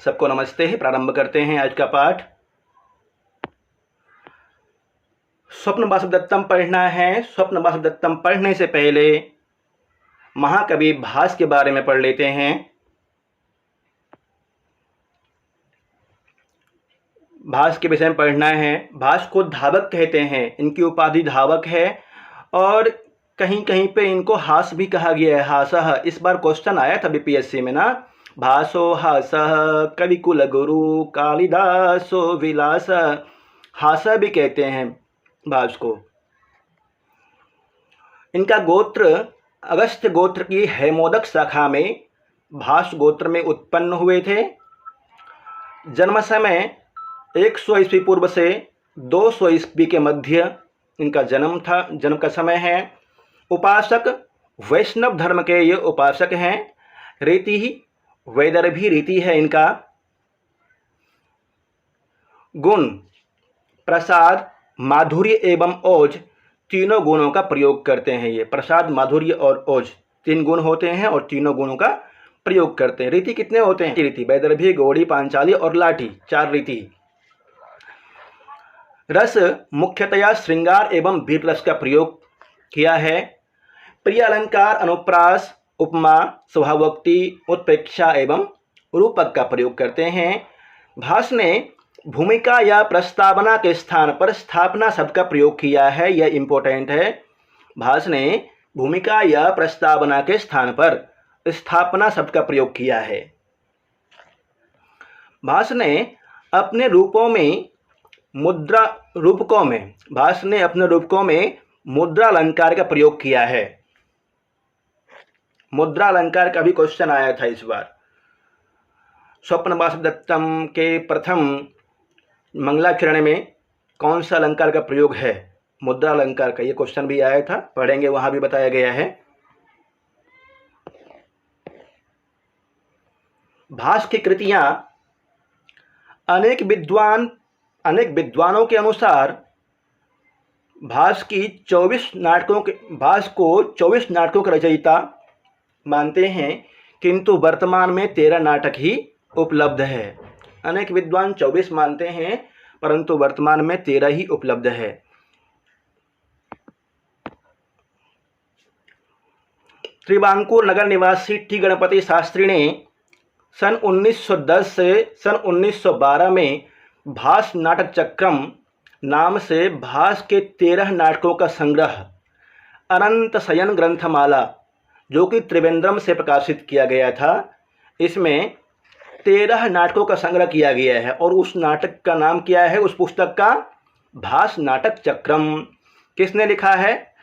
सबको नमस्ते। प्रारंभ करते हैं आज का पाठ। स्वप्न वासुदत्तम पढ़ना है। स्वप्न वासुदत्तम पढ़ने से पहले महाकवि भास के बारे में पढ़ लेते हैं। भास के विषय में पढ़ना है। भास को धावक कहते हैं, इनकी उपाधि धावक है और कहीं कहीं पे इनको हास भी कहा गया है, हासः। इस बार क्वेश्चन आया था बीपीएससी में ना, भासो हासः कविकुल गुरु कालिदासो विलास, हास भी कहते हैं भास को। इनका गोत्र अगस्त्य गोत्र की हेमोदक शाखा में भास गोत्र में उत्पन्न हुए थे। जन्म समय 100 ईस्वी पूर्व से 200 ईस्वी के मध्य इनका जन्म था, जन्म का समय है। उपासक वैष्णव धर्म के ये उपासक हैं। रीति ही वैदर्भी रीति है इनका। गुण प्रसाद, माधुर्य एवं ओज, तीनों गुणों का प्रयोग करते हैं ये। प्रसाद, माधुर्य और ओज, 3 गुण होते हैं और तीनों गुणों का प्रयोग करते हैं। रीति कितने होते हैं? रीति वैदर्भी, गौड़ी, पांचाली और लाठी, 4 रीति। रस मुख्यतया श्रृंगार एवं वीर रस का प्रयोग किया है। प्रिय अलंकार, अनुप्रास, उपमा, स्वभावोक्ति, उत्प्रेक्षा एवं रूपक का प्रयोग करते हैं। भास ने भूमिका या प्रस्तावना के स्थान पर स्थापना शब्द का प्रयोग किया है, यह इंपॉर्टेंट है। भास ने भूमिका या प्रस्तावना के स्थान पर स्थापना शब्द का प्रयोग किया है। भास ने अपने रूपों में भास ने अपने रूपकों में मुद्रा अलंकार का प्रयोग किया है। मुद्रा अलंकार का भी क्वेश्चन आया था इस बार। स्वप्न वासुदत्तम के प्रथम मंगलाचरण में कौन सा अलंकार का प्रयोग है? मुद्रा अलंकार का, ये क्वेश्चन भी आया था, पढ़ेंगे, वहां भी बताया गया है। भास की कृतियां अनेक विद्वानों के अनुसार भास को 24 नाटकों के रचयिता मानते हैं, किंतु वर्तमान में 13 नाटक ही उपलब्ध है। अनेक विद्वान 24 मानते हैं, परंतु वर्तमान में 13 ही उपलब्ध है। त्रिबांकुर नगर निवासी टी गणपति शास्त्री ने सन 1910 से सन 1912 में भास नाटक चक्रम नाम से भास के 13 नाटकों का संग्रह अनंत शयन ग्रंथमाला, जो कि त्रिवेंद्रम से प्रकाशित किया गया था, इसमें 13 नाटकों का संग्रह किया गया है। और उस नाटक का नाम क्या है, उस पुस्तक का? भास नाटक चक्रम। किसने लिखा है?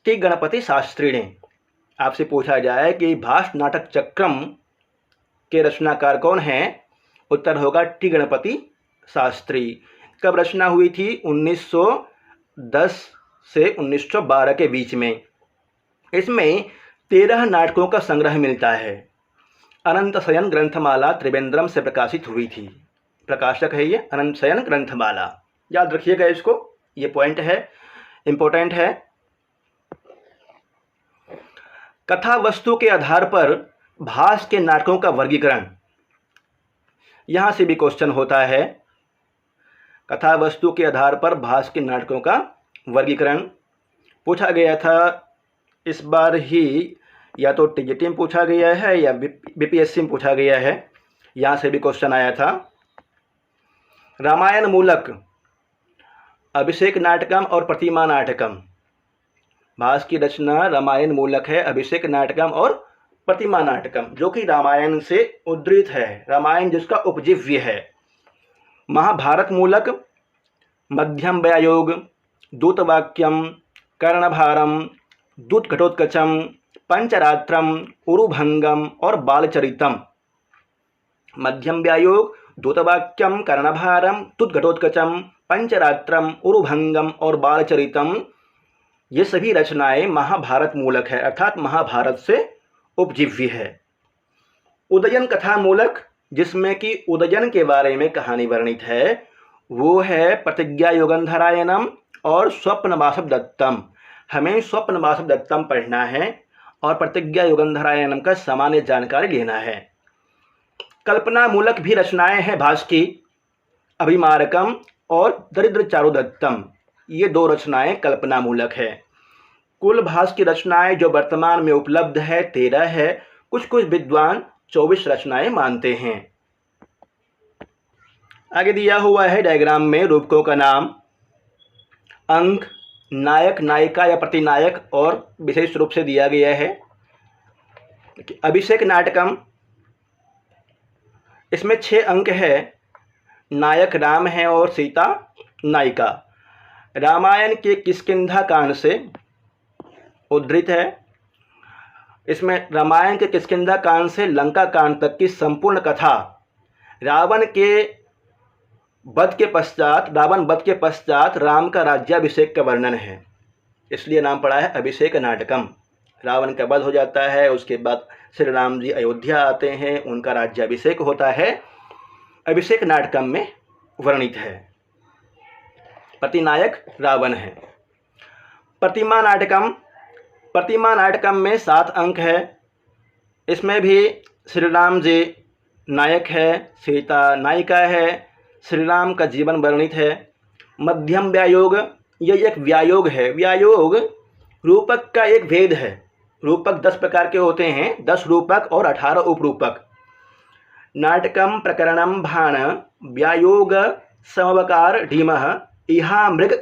टी गणपति शास्त्री ने। आपसे पूछा जाए कि भास नाटक चक्रम के रचनाकार कौन हैं? उत्तर होगा टी गणपति शास्त्री। कब रचना हुई थी? 1910 से 1912 के बीच में। इसमें 13 नाटकों का संग्रह मिलता है। अनंत शयन ग्रंथमाला त्रिवेंद्रम से प्रकाशित हुई थी। प्रकाशक है ये अनंत शयन ग्रंथमाला, याद रखिएगा इसको, ये पॉइंट है, इंपॉर्टेंट है। कथा वस्तु के आधार पर भास के नाटकों का वर्गीकरण, यहां से भी क्वेश्चन होता है। कथा वस्तु के आधार पर भास के नाटकों का वर्गीकरण पूछा गया था इस बार ही, या तो टीजीटी में पूछा गया है या बीपीएससी में पूछा गया है, यहाँ से भी क्वेश्चन आया था। रामायण मूलक अभिषेक नाटकम और प्रतिमा नाटकम। भास की रचना रामायण मूलक है, अभिषेक नाटकम और प्रतिमा नाटकम, जो कि रामायण से उद्धृत है, रामायण जिसका उपजीव्य है। महाभारत मूलक मध्यम व्यायोग, दूतवाक्यम, कर्णभारम, दूत घटोत्कचम, पंचरात्रम, उरुभंगम और बालचरितम। मध्यम व्यायोग, दूतवाक्यम, कर्णभारम, दूत घटोत्कचम, पंचरात्रम, उरुभंगम और बालचरितम, ये सभी रचनाएं महाभारत मूलक है, अर्थात महाभारत से उपजीव्य है। उदयन कथा मूलक, जिसमें कि उदयन के बारे में कहानी वर्णित है, वो है प्रतिज्ञा युगंधरायणम और स्वप्न वासुदत्तम। हमें स्वप्न वासुदत्तम पढ़ना है और प्रतिज्ञा युगंधरायणम का सामान्य जानकारी लेना है। कल्पना मूलक भी रचनाएं हैं भास की, अभिमारकम और दरिद्र चारुदत्तम, ये 2 रचनाएं कल्पना मूलक है। कुल भास की रचनाएं जो वर्तमान में उपलब्ध है 13 है, कुछ कुछ विद्वान 24 रचनाएं मानते हैं। आगे दिया हुआ है डायग्राम में रूपकों का नाम, अंक, नायक नायिका या प्रतिनायक और विशेष रूप से दिया गया है। अभिषेक नाटकम, इसमें 6 अंक है, नायक राम है और सीता नायिका। रामायण के किष्किंधा कांड से उद्धृत है। इसमें रामायण के किष्किंधा कांड से लंका कांड तक की संपूर्ण कथा रावण वध के पश्चात राम का राज्याभिषेक का वर्णन है, इसलिए नाम पड़ा है अभिषेक नाटकम। रावण का वध हो जाता है, उसके बाद श्री राम जी अयोध्या आते हैं, उनका राज्याभिषेक होता है, अभिषेक नाटकम में वर्णित है। प्रतिनायक रावण है। प्रतिमा नाटकम में 7 अंक है। इसमें भी श्री राम जी नायक है, सीता नायिका है, श्री राम का जीवन वर्णित है। मध्यम व्यायोग, ये एक व्यायोग है। व्यायोग रूपक का एक भेद है। रूपक 10 प्रकार के होते हैं, 10 रूपक और 18 उपरूपक। नाटकम प्रकरणम भाण व्यायोग समवकार ढीमः इहा मृग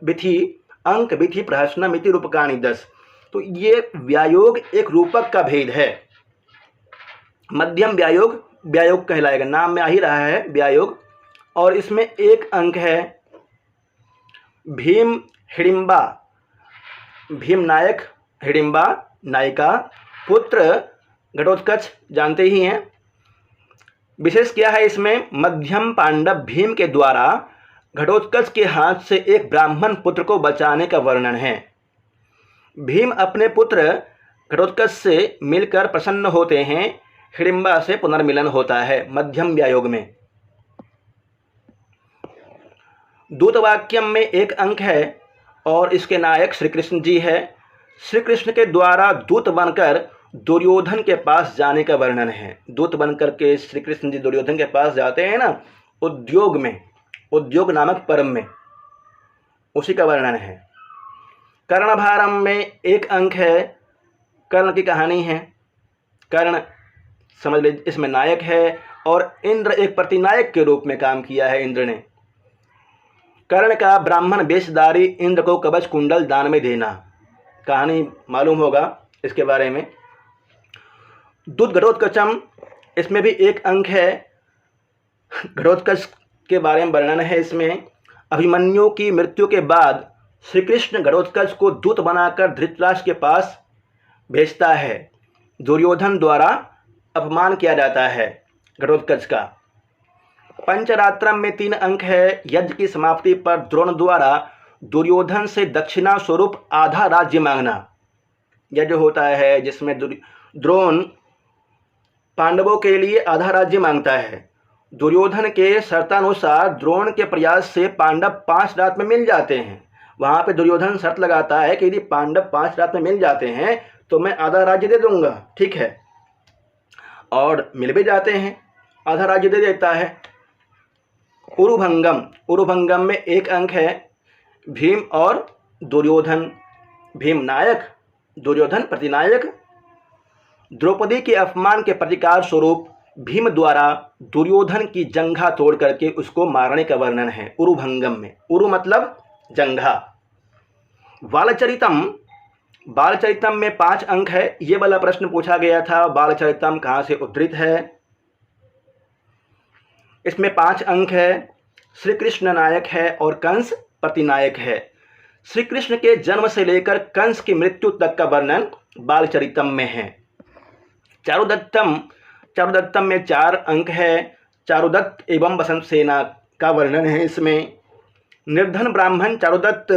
विधि अंक विधि प्रहसनमिति रूपकानि 10। तो ये व्यायोग एक रूपक का भेद है। मध्यम व्यायोग कहलाएगा, नाम में आ ही रहा है व्यायोग। और इसमें 1 अंक है। भीम हिडिंबा, भीम नायक, हिडिंबा नायिका, पुत्र घटोत्कच जानते ही हैं। विशेष क्या है इसमें, मध्यम पांडव भीम के द्वारा घटोत्कच के हाथ से एक ब्राह्मण पुत्र को बचाने का वर्णन है। भीम अपने पुत्र घटोत्कच से मिलकर प्रसन्न होते हैं, हिडिंबा से पुनर्मिलन होता है मध्यम व्यायोग में। दूतवाक्यम में 1 अंक है और इसके नायक श्री कृष्ण जी है। श्री कृष्ण के द्वारा दूत बनकर दुर्योधन के पास जाने का वर्णन है। दूत बनकर के श्री कृष्ण जी दुर्योधन के पास जाते हैं ना, उद्योग में, उद्योग नामक पर्व में, उसी का वर्णन है। कर्णभारम में 1 अंक है। कर्ण की कहानी है। कर्ण समझ लीजिए इसमें नायक है और इंद्र एक प्रतिनायक के रूप में काम किया है। इंद्र ने कर्ण का ब्राह्मण वेशधारी इंद्र को कवच कुंडल दान में देना, कहानी मालूम होगा इसके बारे में। दूत घटोत्कचम, इसमें भी 1 अंक है। घटोत्कच के बारे में वर्णन है इसमें। अभिमन्यु की मृत्यु के बाद श्री कृष्ण घटोत्कच को दूत बनाकर धृतराष्ट्र के पास भेजता है। दुर्योधन द्वारा अपमान किया जाता है घटोत्कच का। पंचरात्रम में 3 अंक है। यज्ञ की समाप्ति पर द्रोण द्वारा दुर्योधन से दक्षिणा स्वरूप आधा राज्य मांगना। यज्ञ होता है जिसमें द्रोण पांडवों के लिए आधा राज्य मांगता है। दुर्योधन के शर्तानुसार द्रोण के प्रयास से पांडव 5 रात में मिल जाते हैं। वहाँ पे दुर्योधन शर्त लगाता है कि यदि पांडव 5 रात में मिल जाते हैं तो मैं आधा राज्य दे दूंगा, ठीक है। और मिल भी जाते हैं, आधा राज्य दे देता है। उरुभंगम में 1 अंक है। भीम और दुर्योधन, भीम नायक, दुर्योधन प्रतिनायक। द्रौपदी के अपमान के प्रतिकार स्वरूप भीम द्वारा दुर्योधन की जंघा तोड़ करके उसको मारने का वर्णन है उरुभंगम में। उरु मतलब जंघा। बालचरितम में 5 अंक है। ये वाला प्रश्न पूछा गया था, बालचरितम कहाँ से उद्धृत है। इसमें 5 अंक है। श्री कृष्ण नायक है और कंस प्रतिनायक है। श्री कृष्ण के जन्म से लेकर कंस की मृत्यु तक का वर्णन बालचरितम में है। चारुदत्तम में 4 अंक है। चारुदत्त एवं बसंत सेना का वर्णन है इसमें। निर्धन ब्राह्मण चारुदत्त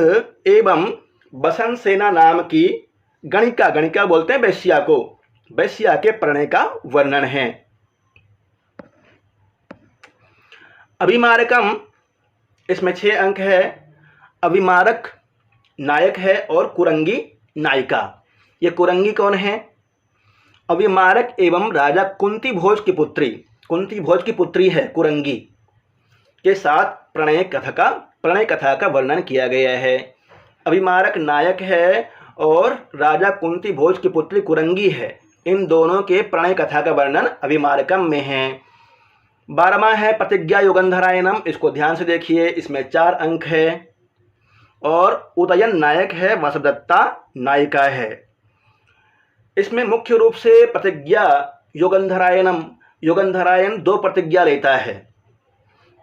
एवं बसंत सेना नाम की गणिका बोलते हैं वैश्या को, वैश्या के प्रणय का वर्णन है। अभिमारकम, इसमें 6 अंक है। अभिमारक नायक है और कुरंगी नायिका। ये कुरंगी कौन है? अभिमारक एवं राजा कुंती भोज की पुत्री कुंती भोज की पुत्री है कुरंगी के साथ प्रणय कथा का वर्णन किया गया है। अभिमारक नायक है और राजा कुंती भोज की पुत्री कुरंगी है। इन दोनों के प्रणय कथा का वर्णन अभिमारकम में है। 12वां है प्रतिज्ञा युगंधरायणम। इसको ध्यान से देखिए, इसमें 4 अंक है और उदयन नायक है, वासवदत्ता नायिका है। इसमें मुख्य रूप से प्रतिज्ञा युगंधरायणम, युगंधरायण 2 प्रतिज्ञा लेता है।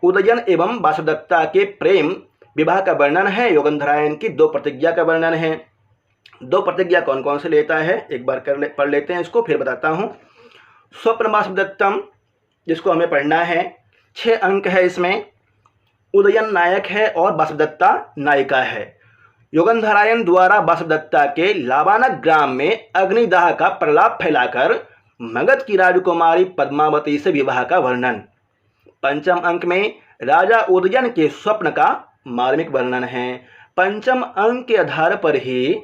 उदयन एवं वासवदत्ता के प्रेम विवाह का वर्णन है, युगंधरायण की 2 प्रतिज्ञा का वर्णन है। 2 प्रतिज्ञा कौन कौन से लेता है एक बार पढ़ लेते हैं इसको, फिर बताता हूँ। स्वप्न वासवदत्तम, जिसको हमें पढ़ना है, 6 अंक है इसमें। उदयन नायक है और वासवदत्ता नायिका है। युगंधरायण द्वारा वासवदत्ता के लाबानक ग्राम में अग्निदाह का प्रलाप फैलाकर मगध की राजकुमारी पद्मावती से विवाह का वर्णन। 5म अंक में राजा उदयन के स्वप्न का मार्मिक वर्णन है। 5म अंक के आधार पर ही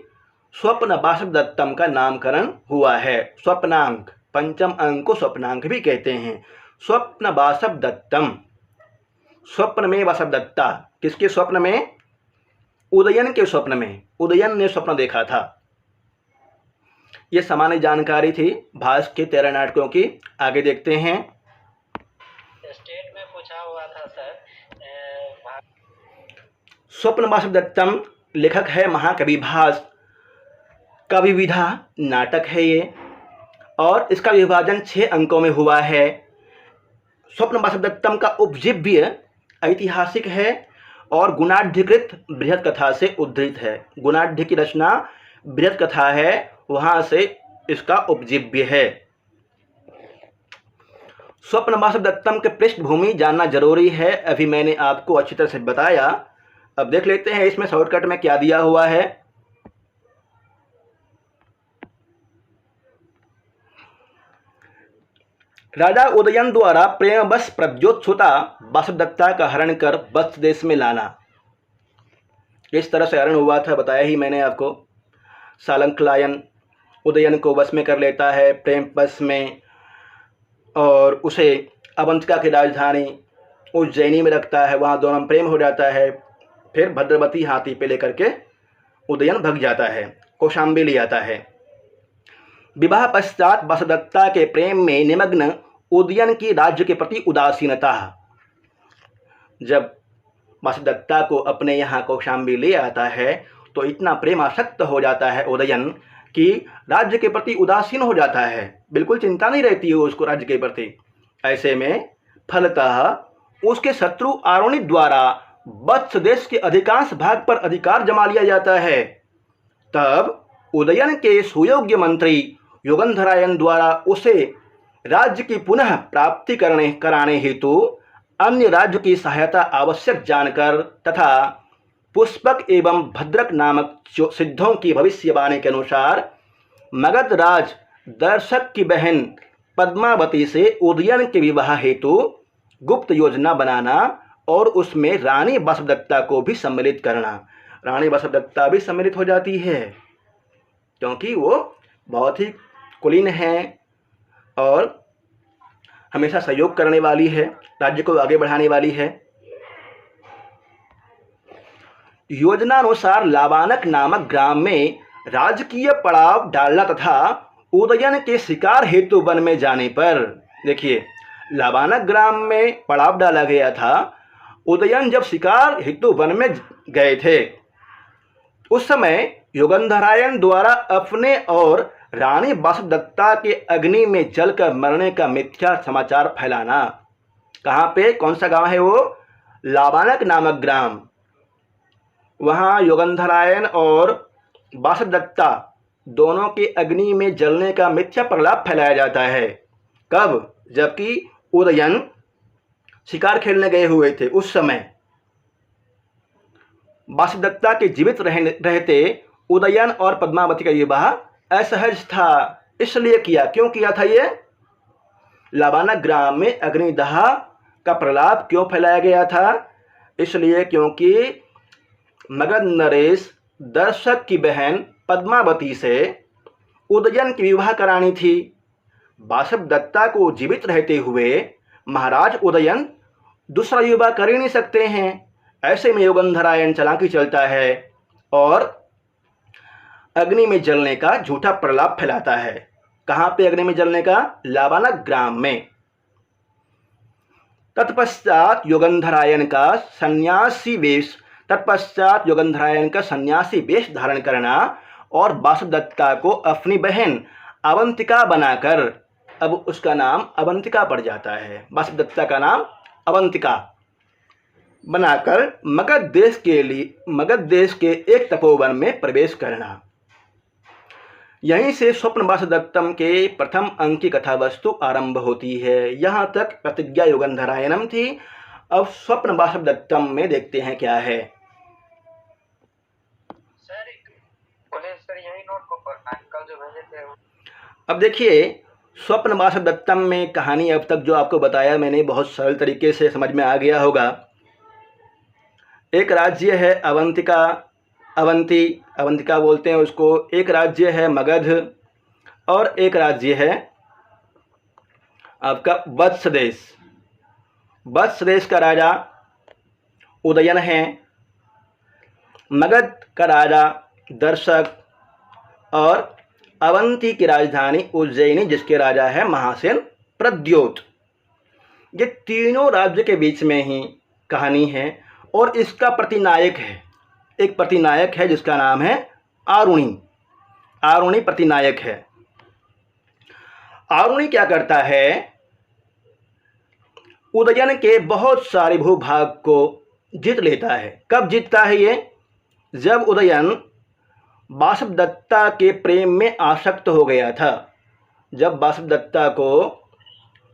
स्वप्न वासवदत्तम का नामकरण हुआ है। स्वप्नांक, 5म अंक को स्वप्नांक भी कहते हैं। स्वप्न वासवदत्तम, स्वप्न में वासवदत्ता, किसके स्वप्न में? उदयन के स्वप्न में। उदयन ने स्वप्न देखा था। ये सामान्य जानकारी थी भास के 13 नाटकों की। आगे देखते हैं। स्टेट में पूछा हुआ था सर। स्वप्न वासवदत्तम लेखक है महाकवि भास। कवि विधा नाटक है ये और इसका विभाजन 6 अंकों में हुआ है। स्वप्न वासवदत्तम का उपजीव्य ऐतिहासिक है और गुणाढ़िकृत बृहत कथा से उद्धृत है। गुणाढ़ की रचना बृहत कथा है, वहाँ से इसका उपजीव्य है। स्वप्न वासवदत्तम के पृष्ठभूमि जानना जरूरी है, अभी मैंने आपको अच्छी तरह से बताया। अब देख लेते हैं इसमें शॉर्टकट में क्या दिया हुआ है। राजा उदयन द्वारा प्रेमवश प्रद्योत्सुता वासवदत्ता का हरण कर वत्स देश में लाना। इस तरह से हरण हुआ था, बताया ही मैंने आपको। सालंकलायन उदयन को वश में कर लेता है प्रेम वश में और उसे अवंतिका की राजधानी उज्जैनी में रखता है, वहाँ दोनों प्रेम हो जाता है। फिर भद्रवती हाथी पे लेकर के उदयन भग जाता है, कौशाम्बी ले आता है। विवाह पश्चात वासवदत्ता के प्रेम में निमग्न उदयन की राज्य के प्रति उदासीनता। जब वासवदत्ता को अपने यहाँ कौशाम्बी ले आता है तो इतना प्रेमासक्त हो जाता है उदयन कि राज्य के प्रति उदासीन हो जाता है, बिल्कुल चिंता नहीं रहती है उसको राज्य के प्रति। ऐसे में फलतः उसके शत्रु आरोणित द्वारा वत्स देश के अधिकांश भाग पर अधिकार जमा लिया जाता है। तब उदयन के सुयोग्य मंत्री युगंधरायण द्वारा उसे राज्य की पुनः प्राप्ति कराने हेतु अन्य राज्य की सहायता आवश्यक जानकर तथा पुष्पक एवं भद्रक नामक सिद्धों की भविष्यवाणी के अनुसार मगध राज दर्शक की बहन पद्मावती से उदयन के विवाह हेतु गुप्त योजना बनाना और उसमें रानी वासवदत्ता को भी सम्मिलित करना। रानी वासवदत्ता भी सम्मिलित हो जाती है क्योंकि वो बहुत ही कुलीन है और हमेशा सहयोग करने वाली है, राज्य को आगे बढ़ाने वाली है। योजनानुसार लाबानक नामक ग्राम में राजकीय पड़ाव डालना तथा उदयन के शिकार हेतु वन में जाने पर, देखिए लाबानक ग्राम में पड़ाव डाला गया था। उदयन जब शिकार हेतु वन में गए थे उस समय युगंधरायण द्वारा अपने और रानी वासवदत्ता के अग्नि में जलकर मरने का मिथ्या समाचार फैलाना। कहाँ पे, कौन सा गांव है वो? लाबानक नामक ग्राम। वहाँ युगंधरायण और वासवदत्ता दोनों के अग्नि में जलने का मिथ्या प्रलाप फैलाया जाता है। कब? जबकि उदयन शिकार खेलने गए हुए थे उस समय। वासवदत्ता के जीवित रहते उदयन और पद्मावती का विवाह असहज था, इसलिए किया। क्यों किया था ये? लाबानक ग्राम में अग्निदाह का प्रलाप क्यों फैलाया गया था? इसलिए क्योंकि मगध नरेश दर्शक की बहन पद्मावती से उदयन की विवाह करानी थी। वासवदत्ता को जीवित रहते हुए महाराज उदयन दूसरा विवाह कर ही नहीं सकते हैं। ऐसे में युगंधरायण चालाकी चलता है और अग्नि में जलने का झूठा प्रलाप फैलाता है। कहाँ पे अग्नि में जलने का? लाबानक ग्राम में। तत्पश्चात युगंधरायण का सन्यासी वेश धारण करना और वासुदत्ता को अपनी बहन अवंतिका बनाकर, अब उसका नाम अवंतिका पड़ जाता है, वासुदत्ता का नाम अवंतिका बनाकर मगध देश के एक तपोवन में प्रवेश करना। यहीं से स्वप्न वासुदत्तम के प्रथम अंक की कथा वस्तु आरंभ होती है। यहाँ तक प्रतिज्ञा युगंधरायणम थी। अब स्वप्न वासुदत्तम में देखते हैं क्या है। सर यही नोट को पढ़ना है, कल जो भेजे थे। अब देखिए, स्वप्न वासुदत्तम में कहानी अब तक जो आपको बताया मैंने बहुत सरल तरीके से समझ में आ गया होगा। एक राज्य है अवंतिका बोलते हैं उसको। एक राज्य है मगध और एक राज्य है आपका वत्स देश। वत्स देश का राजा उदयन है, मगध का राजा दर्शक और अवंती की राजधानी उज्जैनी जिसके राजा है महासेन प्रद्योत। ये तीनों राज्य के बीच में ही कहानी है और इसका प्रतिनायक है, एक प्रतिनायक है जिसका नाम है आरुणि प्रतिनायक है। आरुणि क्या करता है? उदयन के बहुत सारे भूभाग को जीत लेता है। कब जीतता है ये? जब उदयन वासुदत्ता के प्रेम में आसक्त हो गया था। जब वासुदत्ता को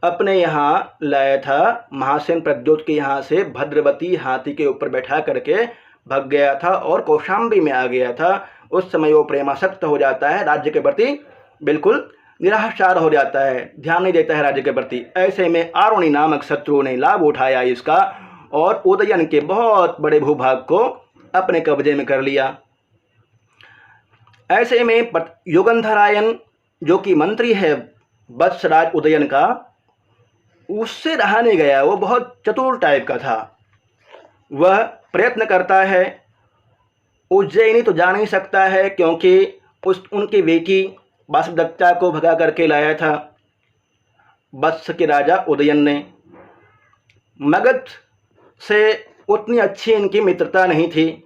अपने यहाँ लाया था, महासेन प्रद्योत के यहाँ से भद्रवती हाथी के ऊपर बैठा करके भग गया था और कौशाम्बी में आ गया था। उस समय वो प्रेमासक्त हो जाता है, राज्य के प्रति बिल्कुल निराशार हो जाता है, ध्यान नहीं देता है राज्य के प्रति। ऐसे में आरुणि नामक शत्रु ने लाभ उठाया इसका और उदयन के बहुत बड़े भूभाग को अपने कब्जे में कर लिया। ऐसे में युगंधरायण जो कि मंत्री है वत्सराज उदयन का, उससे रहा नहीं गया। वो बहुत चतुर टाइप का था। वह प्रयत्न करता है, उज्जैनी तो जा नहीं सकता है क्योंकि उनकी बेटी वासुदत्ता को भगा करके लाया था वत्स के राजा उदयन ने। मगध से उतनी अच्छी इनकी मित्रता नहीं थी।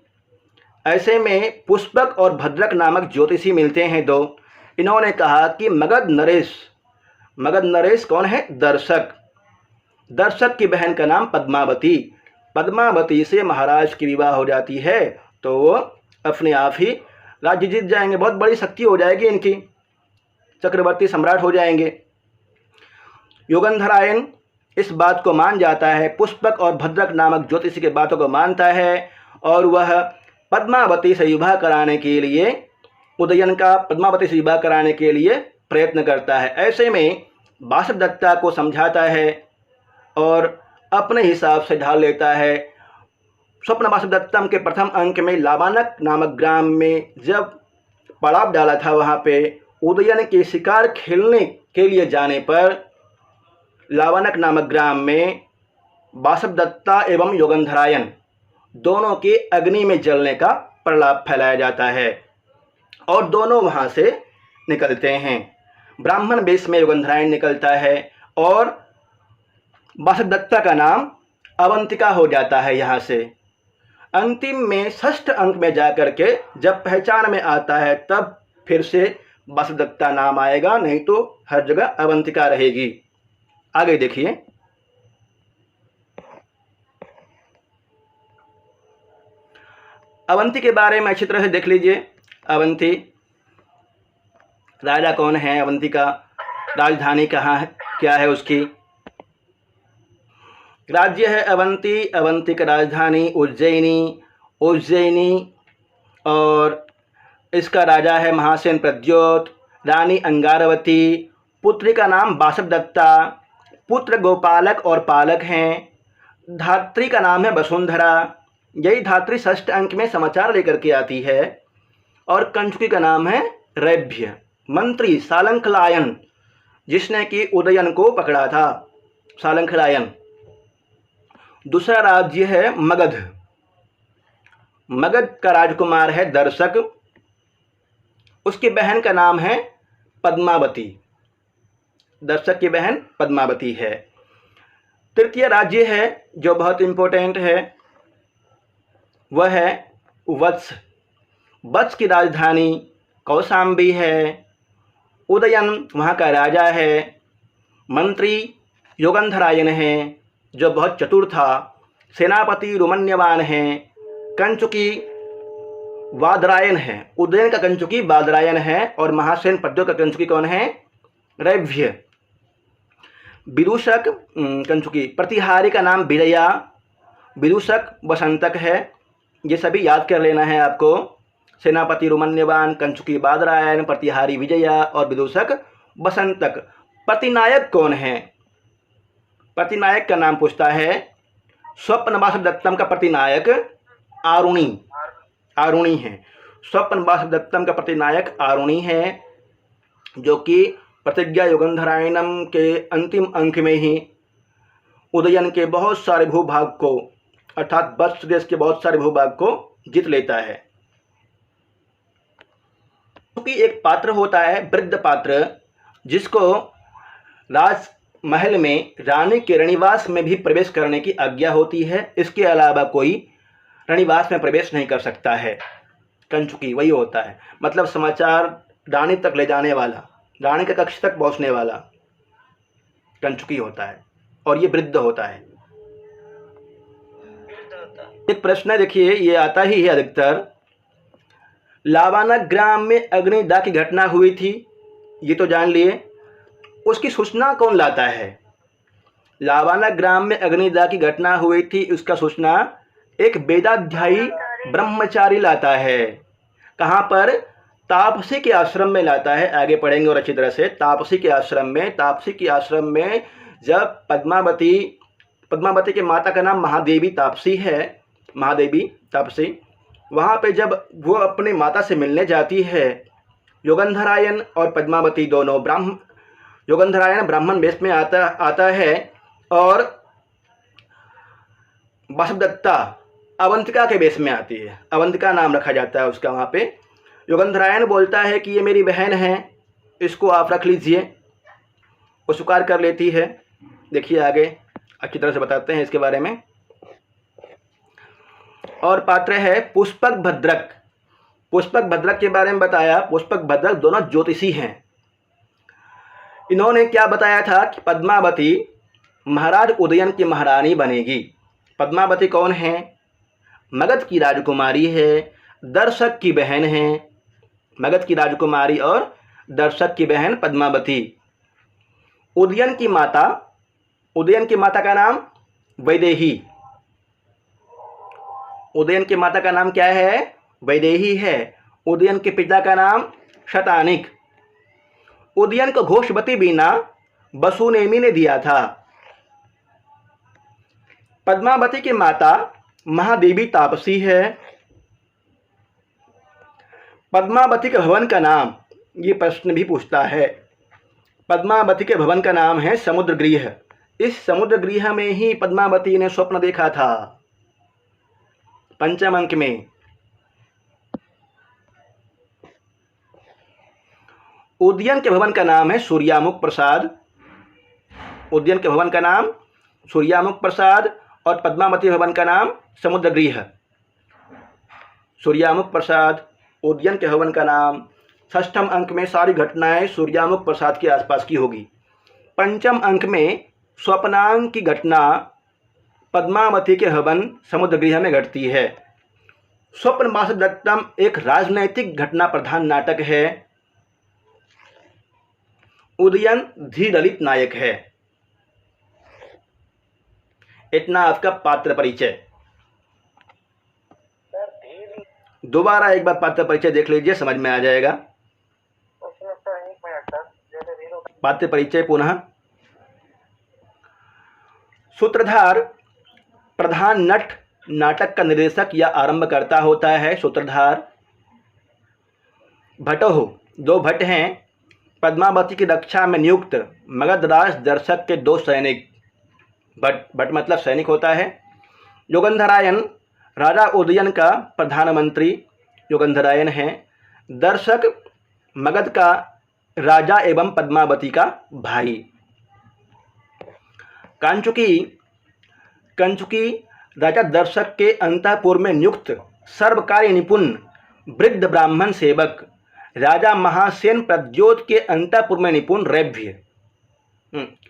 ऐसे में पुष्पक और भद्रक नामक ज्योतिषी मिलते हैं दो। इन्होंने कहा कि मगध नरेश कौन है? दर्शक की बहन का नाम पद्मावती से महाराज की विवाह हो जाती है तो वो अपने आप ही राज्य जीत जाएंगे, बहुत बड़ी शक्ति हो जाएगी इनकी, चक्रवर्ती सम्राट हो जाएंगे। युगंधरायण इस बात को मान जाता है, पुष्पक और भद्रक नामक ज्योतिषी की बातों को मानता है और वह पद्मावती से विवाह कराने के लिए प्रयत्न करता है। ऐसे में वासुदत्ता को समझाता है और अपने हिसाब से ढाल लेता है। स्वप्न वासुदत्तम के प्रथम अंक में लाबानक नामक ग्राम में जब पड़ाव डाला था, वहाँ पे उदयन के शिकार खेलने के लिए जाने पर लाबानक नामक ग्राम में वासुदत्ता एवं युगंधरायण दोनों के अग्नि में जलने का प्रलाप फैलाया जाता है और दोनों वहाँ से निकलते हैं। ब्राह्मण वेश में युगंधरायण निकलता है और वासुदत्ता का नाम अवंतिका हो जाता है। यहाँ से अंतिम में षष्ठ अंक में जाकर के जब पहचान में आता है तब फिर से वासुदत्ता नाम आएगा, नहीं तो हर जगह अवंतिका रहेगी। आगे देखिए। अवंती के बारे में अच्छी तरह से देख लीजिए। अवंती राजा कौन है? अवंती का राजधानी कहाँ है, क्या है उसकी? राज्य है अवंती, अवंती का राजधानी उज्जैनी और इसका राजा है महासेन प्रद्योत, रानी अंगारवती, पुत्री का नाम वासुदत्ता, पुत्र गोपालक और पालक हैं, धात्री का नाम है वसुंधरा। यही धात्री षष्ठ अंक में समाचार लेकर के आती है और कंचुकी का नाम है रैभ्य। मंत्री सालंकलायन जिसने कि उदयन को पकड़ा था, सालंखलायन। दूसरा राज्य है मगध। मगध का राजकुमार है दर्शक, उसकी बहन का नाम है पद्मावती। दर्शक की बहन पद्मावती है। तृतीय राज्य है जो बहुत इम्पोर्टेंट है, वह है वत्स। वत्स की राजधानी कौशाम्बी है। उदयन वहाँ का राजा है। मंत्री योगंधरायन है जो बहुत चतुर था। सेनापति रुमन्यवान है। कंचुकी वादरायन है। उदयन का कंचुकी वादरायन है और महासेन पद्यों का कंचुकी कौन है? रैभ्य। विदूषक कंचुकी। प्रतिहारी का नाम विजया। विदूषक वसंतक है। ये सभी याद कर लेना है आपको। सेनापति रुमन्यवान, कंचुकी वादरायन, प्रतिहारी विजया और विदूषक वसंतक। प्रतिनायक कौन है? प्रतिनायक का नाम पूछता है। स्वप्नवासव दत्तम का प्रतिनायक आरुणि है। स्वप्नवासव दत्तम का प्रतिनायक आरुणि है, जो कि प्रतिज्ञा युगंधरायणम के अंतिम अंक में ही उदयन के बहुत सारे भूभाग को, अर्थात वत्स देश के बहुत सारे भूभाग को जीत लेता है। क्योंकि एक पात्र होता है वृद्ध पात्र, जिसको राजमहल में रानी के रनिवास में भी प्रवेश करने की आज्ञा होती है। इसके अलावा कोई रनिवास में प्रवेश नहीं कर सकता है। कंचुकी वही होता है, मतलब समाचार रानी तक ले जाने वाला, रानी के कक्ष तक पहुंचने वाला कंचुकी होता है, और ये वृद्ध होता है। एक प्रश्न है, देखिए, ये आता ही है अधिकतर। लावाना ग्राम में अग्निदाह की घटना हुई थी, ये तो जान लिए। उसकी सूचना कौन लाता है? लावाना ग्राम में अग्निदाह की घटना हुई थी, उसका सूचना एक वेदाध्यायी ब्रह्मचारी लाता है। कहाँ पर? तापसी के आश्रम में लाता है। आगे पढ़ेंगे और अच्छी तरह से। तापसी के आश्रम में जब पद्मावती के माता का नाम महादेवी तापसी है, महादेवी तापसी, वहाँ पे जब वो अपनी माता से मिलने जाती है, योगंधरायन और पद्मावती दोनों योगंधरायन ब्राह्मण वेश में आता है और वासवदत्ता अवंतिका के वेश में आती है। अवंतिका नाम रखा जाता है उसका वहाँ पे। योगंधरायन बोलता है कि ये मेरी बहन है, इसको आप रख लीजिए। वो स्वीकार कर लेती है। देखिए आगे अच्छी तरह से बताते हैं इसके बारे में। और पात्र है पुष्पक भद्रक। पुष्पक भद्रक के बारे में बताया। पुष्पक भद्रक दोनों ज्योतिषी हैं। इन्होंने क्या बताया था कि पद्मावती महाराज उदयन की महारानी बनेगी। पद्मावती कौन है? मगध की राजकुमारी है, दर्शक की बहन है। मगध की राजकुमारी और दर्शक की बहन पद्मावती। उदयन की माता का नाम वैदेही। उदयन की माता का नाम क्या है? वैदेही है। उदयन के पिता का नाम शतानिक। उदयन को घोषवती बीना वसुनेमी ने दिया था। पद्मावती की माता महादेवी तापसी है। पद्मावती के भवन का नाम, ये प्रश्न भी पूछता है। पद्मावती के भवन का नाम है समुद्रगृह। इस समुद्रगृह में ही पद्मावती ने स्वप्न देखा था, पंचम अंक में। उदयन के भवन का नाम है सूर्यामुख प्रसाद। उदयन के भवन का नाम सूर्यामुख प्रसाद और पद्मावती भवन का नाम समुद्रगृह। सूर्यामुख प्रसाद, उदयन के भवन का नाम। षष्ठम अंक में सारी घटनाएं सूर्यामुख प्रसाद के आसपास की होगी। पंचम अंक में स्वप्नांक की घटना पद्मावती के भवन समुद्रगृह में घटती है। स्वप्नवासव दत्तम एक राजनैतिक घटना प्रधान नाटक है। उदयन धीरलित नायक है। इतना आपका पात्र परिचय। दोबारा एक बार पात्र परिचय देख लीजिए, समझ में आ जाएगा। पात्र परिचय पुनः। सूत्रधार प्रधान नट, नाटक का निर्देशक या आरंभकर्ता होता है। सूत्रधार। भटोह, दो भट्ट हैं। पद्मावती की रक्षा में नियुक्त मगध राज दर्शक के दो सैनिक। भट मतलब सैनिक होता है। योगंधरायन राजा उदयन का प्रधानमंत्री योगंधरायन है। दर्शक मगध का राजा एवं पद्मावती का भाई। कंचुकी कंचुकी राजा दर्शक के अंतःपुर में नियुक्त सर्वकार्य निपुण वृद्ध ब्राह्मण सेवक। राजा महासेन प्रद्योत के अंतःपुर में निपुण रैभ्य।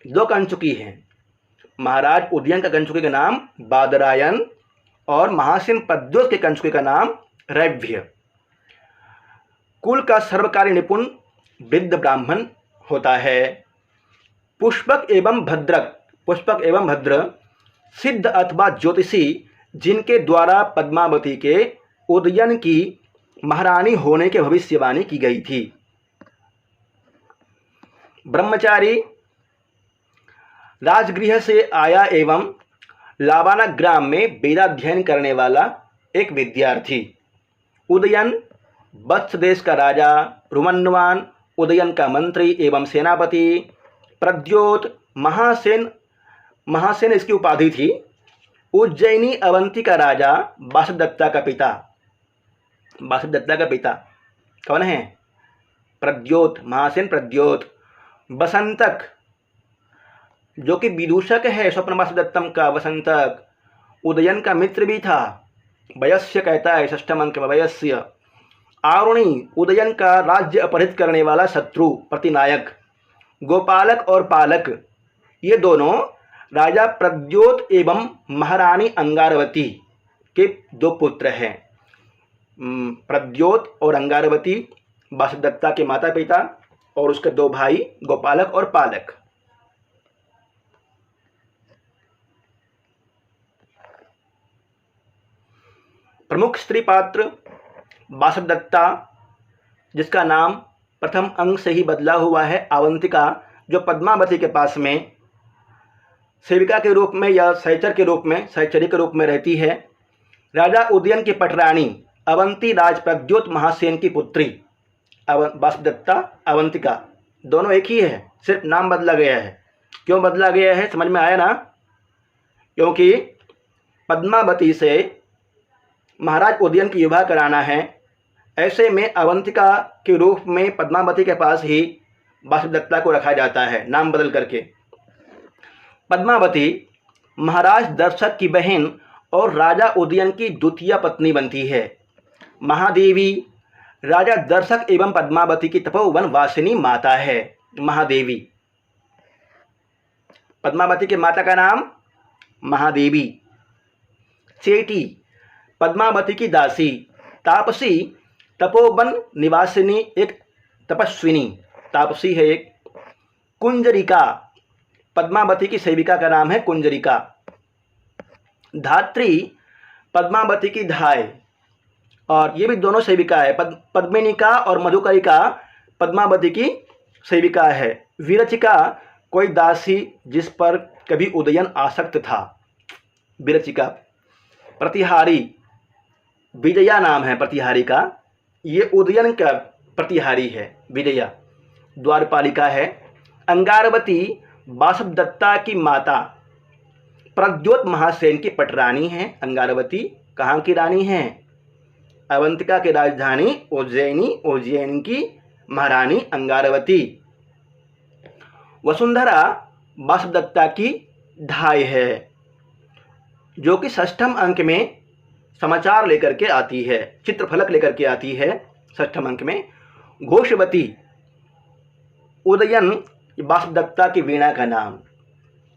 दो कंचुकी हैं, महाराज उदयन का कंचुकी का नाम बादरायन और महासेन प्रद्योत के कंचुकी का नाम रैभ्य। कुल का सर्वकार्य निपुण वृद्ध ब्राह्मण होता है। पुष्पक एवं भद्र सिद्ध अथवा ज्योतिषी जिनके द्वारा पद्मावती के उदयन की महारानी होने की भविष्यवाणी की गई थी। ब्रह्मचारी राजगृह से आया एवं लावाना ग्राम में वेदाध्ययन करने वाला एक विद्यार्थी। उदयन वत्स देश का राजा, रुमन्वान उदयन का मंत्री एवं सेनापति। प्रद्योत महासेन इसकी उपाधि थी। उज्जैनी अवंती का राजा, वासुदत्ता का पिता कौन है? प्रद्योत, महासेन प्रद्योत। वसंतक जो कि विदूषक है स्वप्न वासुदत्तम का, वसंतक उदयन का मित्र भी था। वयस्य कहता है षष्ठम अंक में वयस्य। आरुणी उदयन का राज्य अपहरित करने वाला शत्रु प्रतिनायक। गोपालक और पालक ये दोनों राजा प्रद्योत एवं महारानी अंगारवती के दो पुत्र हैं। प्रद्योत और अंगारवती वासुदत्ता के माता पिता और उसके दो भाई गोपालक और पालक। प्रमुख स्त्री पात्र वासुदत्ता, जिसका नाम प्रथम अंग से ही बदला हुआ है अवंतिका, जो पद्मावती के पास में सेविका के रूप में या सहचरी के रूप में रहती है। राजा उदयन की पटरानी अवंती राज प्रद्योत महासेन की पुत्री। वासुदत्ता अवंतिका दोनों एक ही है, सिर्फ नाम बदला गया है। क्यों बदला गया है समझ में आया ना? क्योंकि पद्मावती से महाराज उदयन की विवाह कराना है। ऐसे में अवंतिका के रूप में पद्मावती के पास ही वासुदत्ता को रखा जाता है नाम बदल करके। पद्मावती महाराज दर्शक की बहन और राजा उदयन की द्वितीय पत्नी बनती है। महादेवी राजा दर्शक एवं पद्मावती की तपोवन वासिनी माता है। महादेवी, पद्मावती के माता का नाम महादेवी। चेटी पद्मावती की दासी। तापसी तपोवन निवासिनी एक तपस्विनी, तापसी है एक। कुंजरिका पद्मावती की सेविका का नाम है कुंजरिका। धात्री पद्मावती की धाय, और ये भी दोनों सेविका है। पद्मिनिका और मधुकरिका पद्मावती की सेविका है। विरचिका कोई दासी जिस पर कभी उदयन आसक्त था, विरचिका। प्रतिहारी विजया नाम है प्रतिहारी का, ये उदयन का प्रतिहारी है विजया। द्वारपालिका है। अंगारवती वासुदत्ता की माता, प्रद्योत महासेन की पटरानी है। अंगारवती कहाँ की रानी है? अवंतिका की राजधानी उज्जैन की महारानी अंगारवती। वसुंधरा वासुदत्ता की धाय है, जो कि षष्ठम अंक में समाचार लेकर के आती है, चित्रफलक लेकर के आती है षष्ठम अंक में। घोषवती उदयन वासुदत्ता की वीणा का नाम।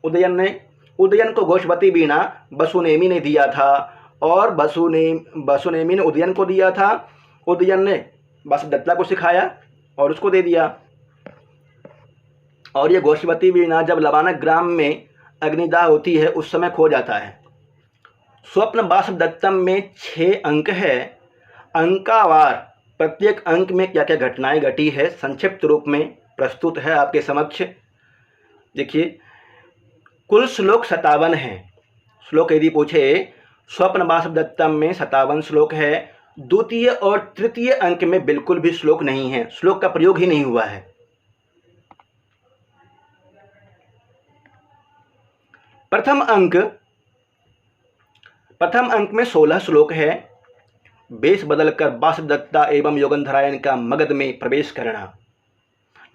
उदयन को घोषवती वीणा वसुनेमी ने दिया था और वसुनेमी ने उदयन को दिया था। उदयन ने वासुदत्ता को सिखाया और उसको दे दिया। और ये घोषवती वीणा जब लवाना ग्राम में अग्निदाह होती है उस समय खो जाता है। स्वप्न वासुदत्तम में 6 अंक है। अंकावार प्रत्येक अंक में क्या क्या घटनाएं घटी है संक्षिप्त रूप में प्रस्तुत है आपके समक्ष। देखिए, कुल श्लोक 57 हैं। श्लोक यदि पूछे स्वप्न वासुदत्तम में 57 श्लोक है। द्वितीय और तृतीय अंक में बिल्कुल भी श्लोक नहीं है, श्लोक का प्रयोग ही नहीं हुआ है। प्रथम अंक में 16 श्लोक है। वेश बदलकर वासुदत्ता एवं योगंधरायण का मगध में प्रवेश करना।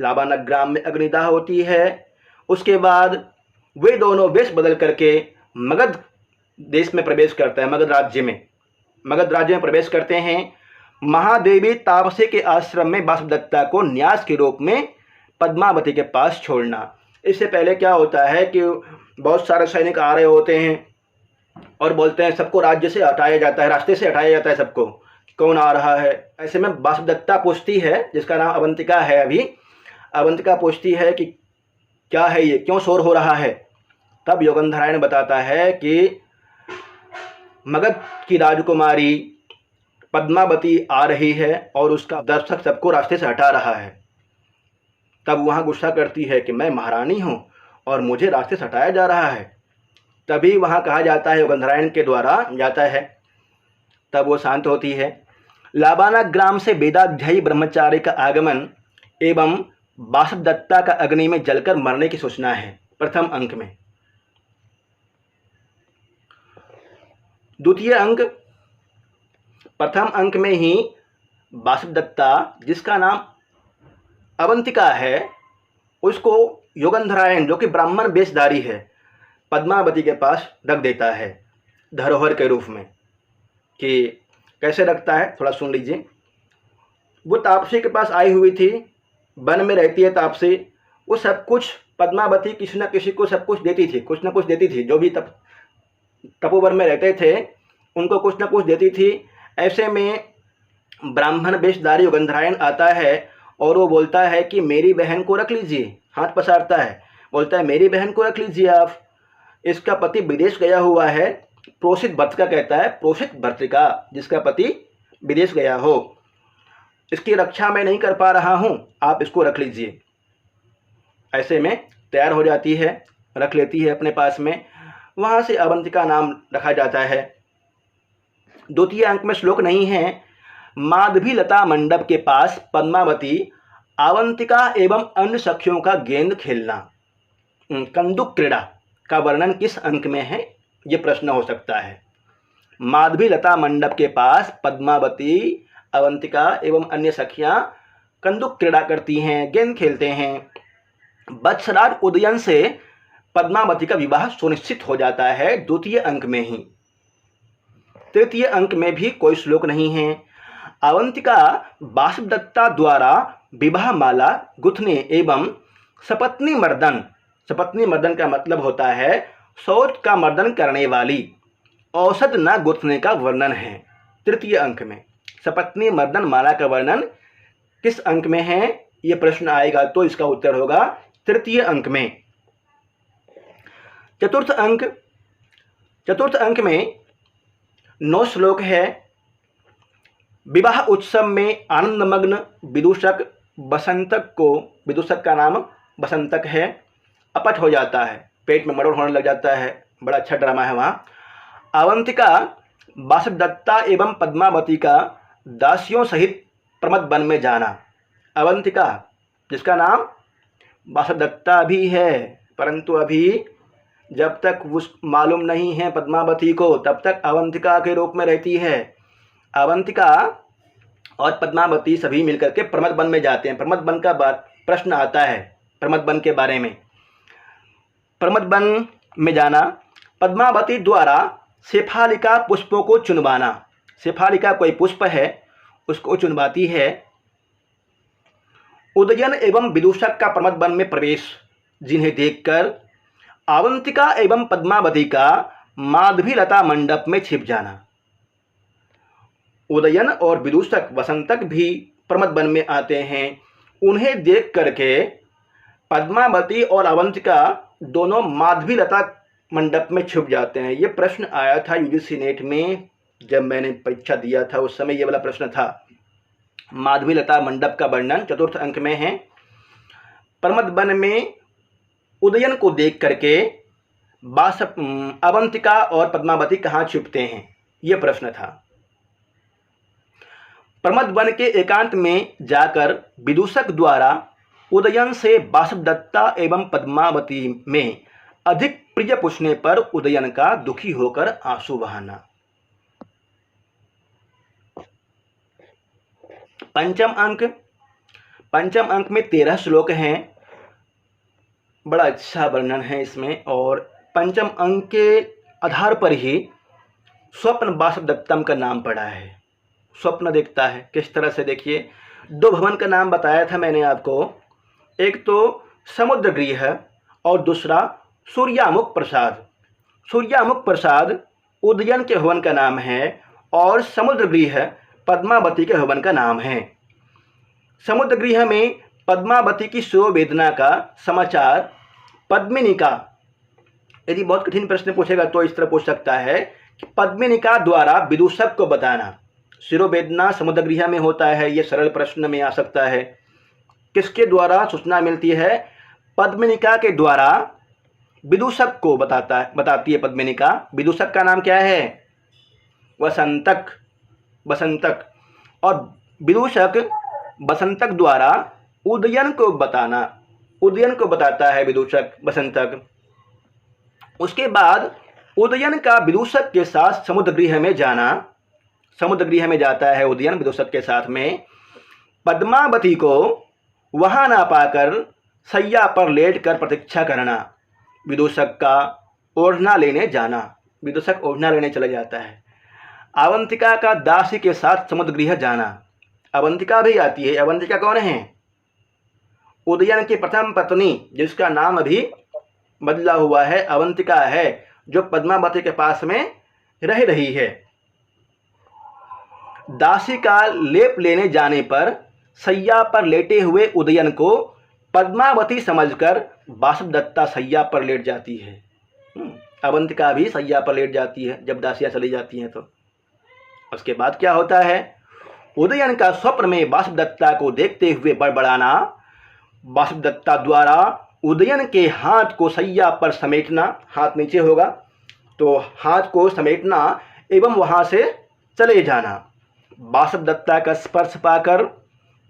लाबानक ग्राम में अग्निदाह होती है। उसके बाद वे दोनों वेश बदल करके मगध देश में प्रवेश करते हैं, मगध राज्य में प्रवेश करते हैं। महादेवी तापसे के आश्रम में वासुदत्ता को न्यास के रूप में पद्मावती के पास छोड़ना। इससे पहले क्या होता है कि बहुत सारे सैनिक आ रहे होते हैं और बोलते हैं सबको राज्य से हटाया जाता है, रास्ते से हटाया जाता है सबको, कौन आ रहा है। ऐसे में वासुदत्ता पूछती है, जिसका नाम अवंतिका है, अभी अवंतिका पूछती है कि क्या है ये, क्यों शोर हो रहा है। तब योगंधरायण बताता है कि मगध की राजकुमारी पद्मावती आ रही है और उसका दर्शक सबको रास्ते से हटा रहा है। तब वहाँ गुस्सा करती है कि मैं महारानी हूँ और मुझे रास्ते से हटाया जा रहा है। तभी वहाँ कहा जाता है, योगंधरायण के द्वारा जाता है, तब वो शांत होती है। लाबाना ग्राम से वेदाध्यायी ब्रह्मचारी का आगमन एवं वासुदत्ता का अग्नि में जलकर मरने की सूचना है प्रथम अंक में। द्वितीय अंक, प्रथम अंक में ही वासुदत्ता, जिसका नाम अवंतिका है, उसको योगंधरायण जो कि ब्राह्मण वेशधारी है पद्मावती के पास रख देता है धरोहर के रूप में। कि कैसे रखता है थोड़ा सुन लीजिए। वो तापसी के पास आई हुई थी, वन में रहती है तापसी, वो सब कुछ पद्मावती किसी न किसी को सब कुछ देती थी, कुछ न कुछ देती थी। जो भी तपोवन में रहते थे उनको कुछ न कुछ देती थी। ऐसे में ब्राह्मण वेशधारी योगंधरायण आता है और वो बोलता है कि मेरी बहन को रख लीजिए, हाथ पसारता है, बोलता है मेरी बहन को रख लीजिए आप, इसका पति विदेश गया हुआ है। प्रोषित भर्तृका कहता है, प्रोषित भर्तृका जिसका पति विदेश गया हो, इसकी रक्षा मैं नहीं कर पा रहा हूँ, आप इसको रख लीजिए। ऐसे में तैयार हो जाती है, रख लेती है अपने पास में। वहाँ से अवंतिका नाम रखा जाता है। द्वितीय अंक में श्लोक नहीं है। माधवी लता मंडप के पास पद्मावती अवंतिका एवं अन्य सखियों का गेंद खेलना। कंदुक क्रीड़ा का वर्णन किस अंक में है, ये प्रश्न हो सकता है। माधवी लता मंडप के पास पद्मावती अवंतिका एवं अन्य सखियां कंदुक क्रीड़ा करती हैं, गेंद खेलते हैं। वत्सराज उदयन से पद्मावती का विवाह सुनिश्चित हो जाता है द्वितीय अंक में ही। तृतीय अंक में भी कोई श्लोक नहीं है। अवंतिका वासुदत्ता द्वारा विवाह माला गुथने एवं सपत्नी मर्दन का मतलब होता है शौच का मर्दन करने वाली, औषध न गुथने का वर्णन है तृतीय अंक में। सपत्नी मर्दन माला का वर्णन किस अंक में है, ये प्रश्न आएगा तो इसका उत्तर होगा तृतीय अंक में। चतुर्थ अंक में 9 श्लोक है। विवाह उत्सव में आनंदमग्न विदूषक बसंतक को, विदूषक का नाम बसंतक है, अपट हो जाता है, पेट में मरोड़ होने लग जाता है। बड़ा अच्छा ड्रामा है वहाँ। अवंतिका वासुदत्ता एवं पद्मावती का दासियों सहित प्रमद वन में जाना। अवंतिका जिसका नाम वासुदत्ता भी है, परंतु अभी जब तक उस मालूम नहीं है पद्मावती को, तब तक अवंतिका के रूप में रहती है। अवंतिका और पद्मावती सभी मिलकर के प्रमद वन में जाते हैं। प्रमद वन का प्रश्न आता है, प्रमद वन के बारे में। प्रमद वन में जाना, पद्मावती द्वारा शेफालिका पुष्पों को चुनवाना। शेफालिका कोई पुष्प है, उसको चुनवाती है। उदयन एवं विदूषक का प्रमद वन में प्रवेश, जिन्हें देखकर अवंतिका एवं पद्मावती का माधवी लता मंडप में छिप जाना। उदयन और विदूषक वसंतक भी प्रमद वन में आते हैं। उन्हें देख करके पद्मावती और अवंतिका दोनों माधवी लता मंडप में छुप जाते हैं। ये प्रश्न आया था यूजीसी नेट में, जब मैंने परीक्षा दिया था उस समय ये वाला प्रश्न था। माधवी लता मंडप का वर्णन चतुर्थ अंक में है। प्रमद वन में उदयन को देख करके अवंतिका और पद्मावती कहाँ छुपते हैं, ये प्रश्न था। प्रमद वन के एकांत में जाकर विदूषक द्वारा उदयन से वासुदत्ता एवं पद्मावती में अधिक प्रिय पूछने पर उदयन का दुखी होकर आंसू बहाना। पंचम अंक में 13 श्लोक हैं। बड़ा अच्छा वर्णन है इसमें, और पंचम अंक के आधार पर ही स्वप्न वासुदेवदत्तम का नाम पड़ा है। स्वप्न देखता है किस तरह से, देखिए 2 भवन का नाम बताया था मैंने आपको, एक तो समुद्रगृह और दूसरा सूर्यामुख प्रसाद। सूर्यामुख प्रसाद उदयन के भवन का नाम है और समुद्रगृह पद्मावती के भवन का नाम है। समुद्रगृह में पद्मावती की शिरोवेदना का समाचार पद्मिनी का, यदि बहुत कठिन प्रश्न पूछेगा तो इस तरह पूछ सकता है कि पद्मिनी का द्वारा विदूषक को बताना। शिरोवेदना समुद्रगृह में होता है, ये सरल प्रश्न में आ सकता है। किसके द्वारा सूचना मिलती है? पद्मिनिका के द्वारा विदूषक को बताती है पद्मिनिका। विदूषक का नाम क्या है? वसंतक। और विदूषक वसंतक द्वारा उदयन को बताता है विदूषक वसंतक। उसके बाद उदयन का विदूषक के साथ समुद्रगृह में जाता है उदयन विदूषक के साथ में। पद्मावती को वहां ना पाकर सैया पर लेटकर प्रतीक्षा करना, विदूषक का ओढ़ना लेने जाना। विदूषक ओढ़ना लेने चला जाता है। अवंतिका का दासी के साथ समुद्रगृह जाना। अवंतिका भी आती है। अवंतिका कौन है? उदयन की प्रथम पत्नी, जिसका नाम अभी बदला हुआ है, अवंतिका है, जो पद्मावती के पास में रह रही है। दासी का लेप लेने जाने पर सैया पर लेटे हुए उदयन को पद्मावती समझकर वासुदेवदत्ता सैया पर लेट जाती है। अवंतिका भी सैया पर लेट जाती है जब दासियां चली जाती हैं तो। उसके बाद क्या होता है? उदयन का स्वप्न में वासुदेवदत्ता को देखते हुए बड़बड़ाना। वासुदेवदत्ता द्वारा उदयन के हाथ को सैया पर समेटना, हाथ नीचे होगा तो हाथ को समेटना एवं वहां से चले जाना। वासुदेवदत्ता का स्पर्श पाकर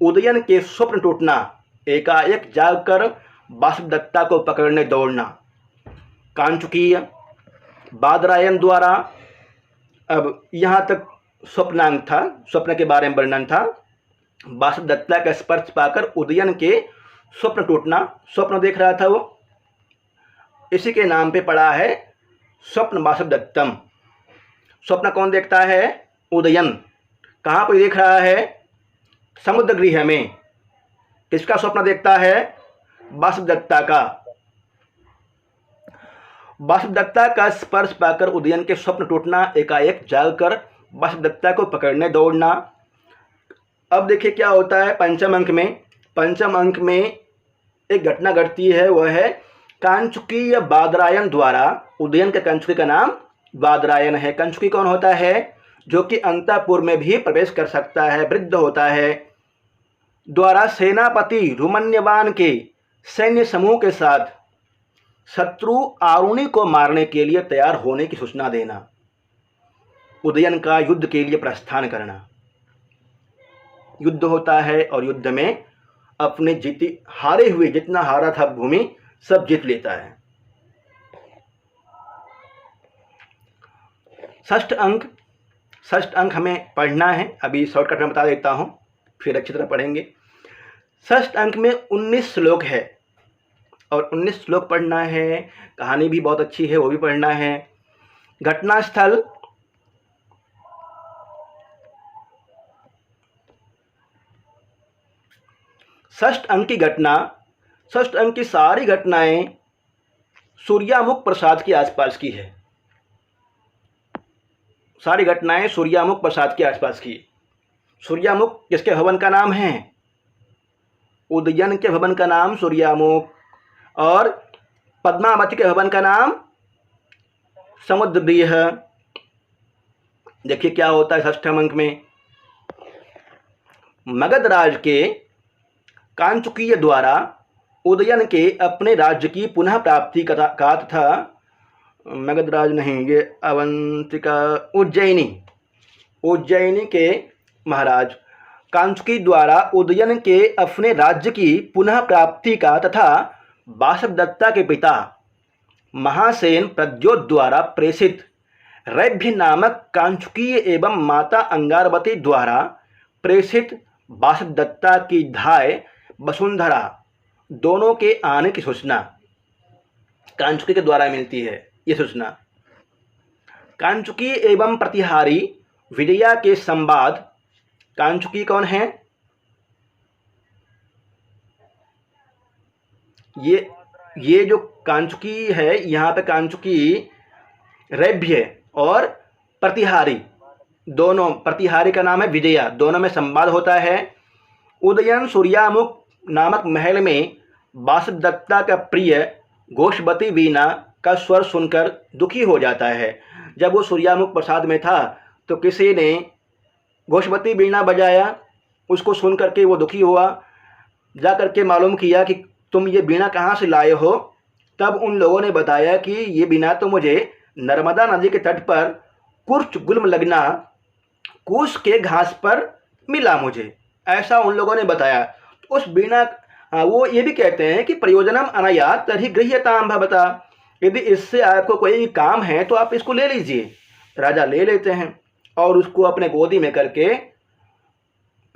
उदयन के स्वप्न टूटना, एकाएक जागकर वासुदेवदत्ता को पकड़ने दौड़ना। कांचुकीय बादरायण द्वारा, अब यहाँ तक स्वप्नांग था, स्वप्न के बारे में वर्णन था। वासुदेवदत्ता का स्पर्श पाकर उदयन के स्वप्न टूटना, स्वप्न देख रहा था वो, इसी के नाम पे पड़ा है स्वप्न वासुदेवदत्तम। स्वप्न कौन देखता है? उदयन। कहाँ पर देख रहा है? समुद्रगृह में। किसका स्वप्न देखता है? वासुदेवदत्ता का। वासुदेवदत्ता का स्पर्श पाकर उदयन के स्वप्न टूटना, एकाएक जागकर वासुदेवदत्ता को पकड़ने दौड़ना। अब देखिए क्या होता है पंचम अंक में एक घटना घटती है, वह है कांचुकी या बादरायण द्वारा। उदयन के कांचुकी का नाम बादरायण है। कांचुकी कौन होता है? जो कि अंतःपुर में भी प्रवेश कर सकता है, वृद्ध होता है। द्वारा सेनापति रुमन्यवान के सैन्य समूह के साथ शत्रु आरुणि को मारने के लिए तैयार होने की सूचना देना। उदयन का युद्ध के लिए प्रस्थान करना। युद्ध होता है और युद्ध में अपने हारे हुए, जितना हारा था भूमि, सब जीत लेता है। षष्ठ अंक हमें पढ़ना है, अभी शॉर्टकट में बता देता हूं, फिर अच्छी तरह पढ़ेंगे। षष्ठ अंक में 19 श्लोक है और 19 श्लोक पढ़ना है। कहानी भी बहुत अच्छी है, वो भी पढ़ना है। घटनास्थल षष्ठ अंक की सारी घटनाएं सूर्यामुख प्रसाद के आसपास की है। सारी घटनाएं सूर्यामुख प्रसाद के आसपास की। सूर्यामुख किसके भवन का नाम है? उदयन के भवन का नाम सूर्यामुख, और पद्मावती के भवन का नाम समुद्रगृह। देखिए क्या होता है षष्ठम अंक में। मगधराज के कांचुकीय द्वारा उदयन के अपने राज्य की पुनः प्राप्ति का तथा मगधराज नहीं, ये अवंतिका, उज्जैनी के महाराज कांचुकी द्वारा उदयन के अपने राज्य की पुनः प्राप्ति का तथा वासुदेवदत्ता के पिता महासेन प्रद्योत द्वारा प्रेषित रैभ्य नामक कांचुकीय एवं माता अंगारवती द्वारा प्रेषित वासुदत्ता की धाय वसुंधरा दोनों के आने की सूचना कांचुकी के द्वारा मिलती है। ये सूचना कांचुकी एवं प्रतिहारी विजया के संवाद। कांचुकी कौन है? ये जो कांचुकी है, यहाँ पे कांचुकी रैभ्य और प्रतिहारी दोनों, प्रतिहारी का नाम है विजया, दोनों में संवाद होता है। उदयन सूर्यामुख नामक महल में वासुदत्ता का प्रिय घोषवती वीणा का स्वर सुनकर दुखी हो जाता है। जब वो सूर्यामुख प्रसाद में था तो किसी ने घोषवती वीणा बजाया, उसको सुन करके वो दुखी हुआ। जा करके मालूम किया कि तुम ये वीणा कहाँ से लाए हो। तब उन लोगों ने बताया कि ये वीणा तो मुझे नर्मदा नदी के तट पर कुर्च गुल्म लगना कूस के घास पर मिला मुझे, ऐसा उन लोगों ने बताया। उस वीणा वो ये भी कहते हैं कि प्रयोजनम अनायात तर्हि गृह्यताम भवता, यदि इससे आपको कोई काम है तो आप इसको ले लीजिए। राजा ले लेते हैं और उसको अपने गोदी में करके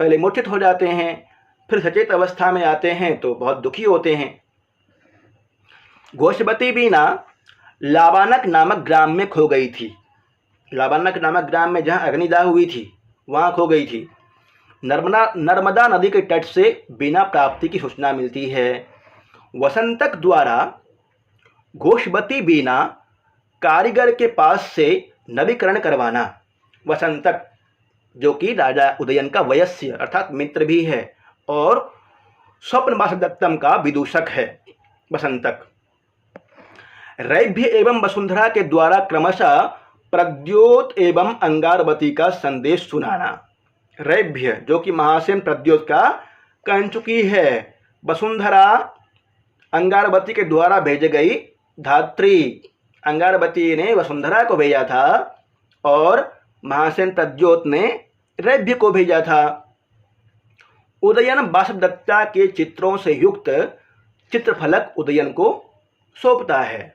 पहले मूर्छित हो जाते हैं, फिर सचेत अवस्था में आते हैं तो बहुत दुखी होते हैं। घोषवती वीणा लाबानक नामक ग्राम में खो गई थी। लाबानक नामक ग्राम में जहाँ अग्निदाह हुई थी वहाँ खो गई थी। नर्मदा नदी के तट से वीणा प्राप्ति की सूचना मिलती है। वसंतक द्वारा घोषवती वीणा कारीगर के पास से नवीकरण करवाना। वसंतक जो कि राजा उदयन का वयस्य अर्थात मित्र भी है और स्वप्न वासुदत्तम का विदूषक है वसंतक। रैभ्य एवं वसुंधरा के द्वारा क्रमशः प्रद्योत एवं अंगारवती का संदेश सुनाना। रैभ्य जो कि महासेन प्रद्योत का कांचुकी है, वसुंधरा अंगारवती के द्वारा भेज गई धात्री। अंगारवती ने वसुंधरा को भेजा था और महासेन प्रद्योत ने रैभ्य को भेजा था। उदयन वासुदत्ता के चित्रों से युक्त चित्रफलक उदयन को सौंपता है।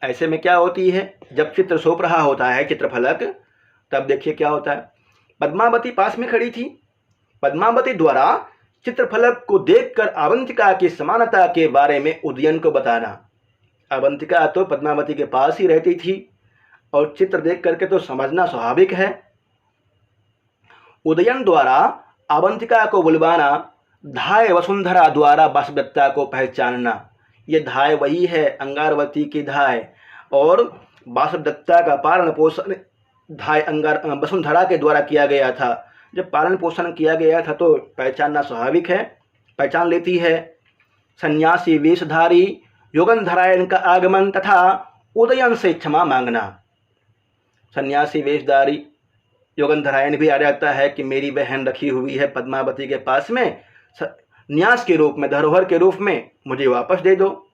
ऐसे में क्या होती है, जब चित्र सौंप रहा होता है चित्रफलक, तब देखिए क्या होता है। पद्मावती पास में खड़ी थी। पद्मावती द्वारा चित्रफलक को देखकर अवंतिका की समानता के बारे में उदयन को बताना। अवंतिका तो पद्मावती के पास ही रहती थी और चित्र देख करके तो समझना स्वाभाविक है। उदयन द्वारा अवंतिका को बुलवाना, धाय वसुंधरा द्वारा वासुदत्ता को पहचानना। ये धाय वही है अंगारवती की धाय, और वासुदत्ता का पालन पोषण धाय वसुंधरा के द्वारा किया गया था। जब पालन पोषण किया गया था तो पहचानना स्वाभाविक है, पहचान लेती है। सन्यासी वेशधारी योगंधरायण का आगमन तथा उदयन से क्षमा मांगना। सन्यासी वेशधारी योगंधरायण भी आ जाता है कि मेरी बहन रखी हुई है पद्मावती के पास में, न्यास के रूप में, धरोहर के रूप में, मुझे वापस दे दो।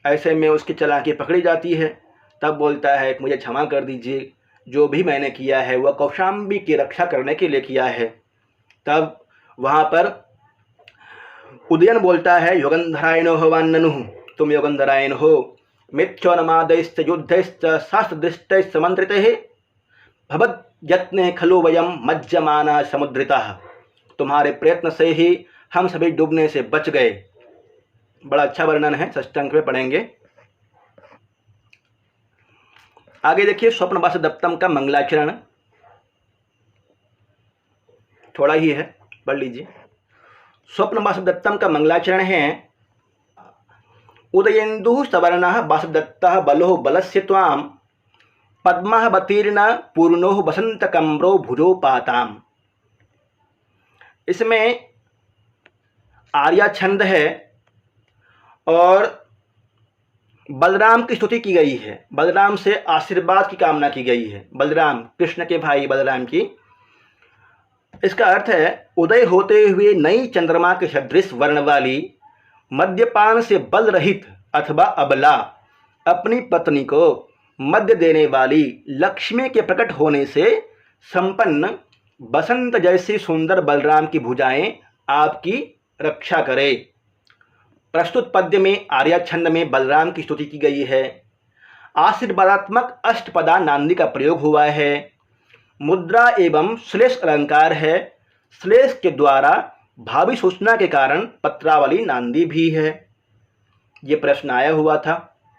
ऐसे में उसकी चालाकी पकड़ी जाती है। तब बोलता है मुझे क्षमा कर दीजिए, जो भी मैंने किया है वह कौशाम्बी की रक्षा करने के लिए किया है। तब वहाँ पर उदयन बोलता है योगंधरायणो हवान्ननु, तुम योगंधरायण हो। मिथ्योन्मादैश्च युद्धैश्च शास्त्रदृष्टैश्च समन्त्रितैः भवद् यत्ने खलु वयम मज्जमाना समुद्रितः। तुम्हारे प्रयत्न से ही हम सभी डूबने से बच गए। बड़ा अच्छा वर्णन है, षष्ठांक में पढ़ेंगे। आगे देखिए स्वप्न वासुदत्तम का मंगलाचरण, थोड़ा ही है, पढ़ लीजिए। स्वप्न वासुदत्तम का मंगलाचरण है। उदयेन्दुः सवर्णः वासुदत्तः बलो बलस्य त्वां पद्मावतीर्ण पूर्णो वसंतकम्रो भुजोपाताम। इसमें आर्या छंद है और बलराम की स्तुति की गई है। बलराम से आशीर्वाद की कामना की गई है, बलराम कृष्ण के भाई बलराम की। इसका अर्थ है उदय होते हुए नई चंद्रमा के सदृश वर्ण वाली, मद्यपान से बल रहित अथवा अबला, अपनी पत्नी को मद्य देने वाली, लक्ष्मी के प्रकट होने से संपन्न बसंत जैसी सुंदर बलराम की भुजाएं आपकी रक्षा करे। प्रस्तुत पद्य में आर्या छंद में बलराम की स्तुति की गई है। आशीर्वादात्मक अष्टपदा नांदी का प्रयोग हुआ है। मुद्रा एवं श्लेष अलंकार है। श्लेष के द्वारा भावी सूचना के कारण पत्रावली नांदी भी है। ये प्रश्न आया हुआ था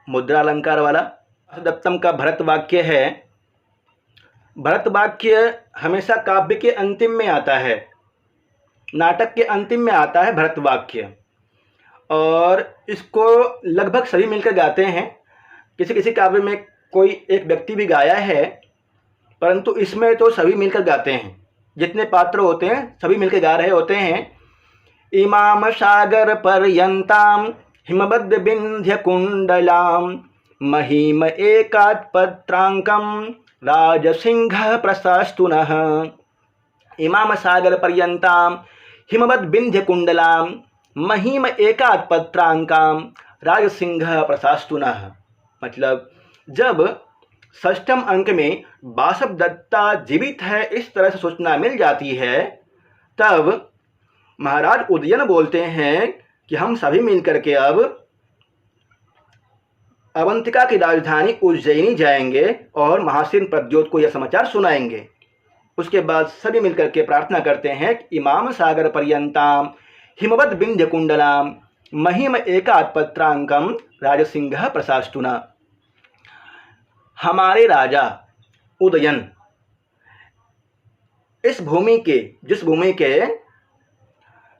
मुद्रा अलंकार वाला। दत्तम का भरत वाक्य है। भरत वाक्य हमेशा काव्य के अंतिम में आता है, नाटक के अंतिम में आता है भरत वाक्य, और इसको लगभग सभी मिलकर गाते हैं। किसी किसी काव्य में कोई एक व्यक्ति भी गाया है, परंतु इसमें तो सभी मिलकर गाते हैं। जितने पात्र होते हैं सभी मिलकर गा रहे होते हैं। इमाम सागर पर्यंताम हिमबद्ध विंध्य कुंडलाम महीम एकात् पत्रांकम राजसिंह प्रशास्तुनः। इमाम सागर पर्यंताम हिमवद् विंध्य कुंडलाम महीम एकात् पत्रांकाम राजसिंह प्रशास्तुनः। मतलब जब षष्ठम अंक में बासव दत्ता जीवित है इस तरह से सूचना मिल जाती है, तब महाराज उदयन बोलते हैं कि हम सभी मिलकर के अब अवंतिका की राजधानी उज्जैनी जाएंगे और महासेन प्रद्योत को यह समाचार सुनाएंगे। उसके बाद सभी मिलकर के प्रार्थना करते हैं कि इमाम सागर पर्यंताम हिमवद् विंध्य कुंडलाम महीम एकात् पत्रांकम राजसिंह प्रशास्तुना। हमारे राजा उदयन इस भूमि के, जिस भूमि के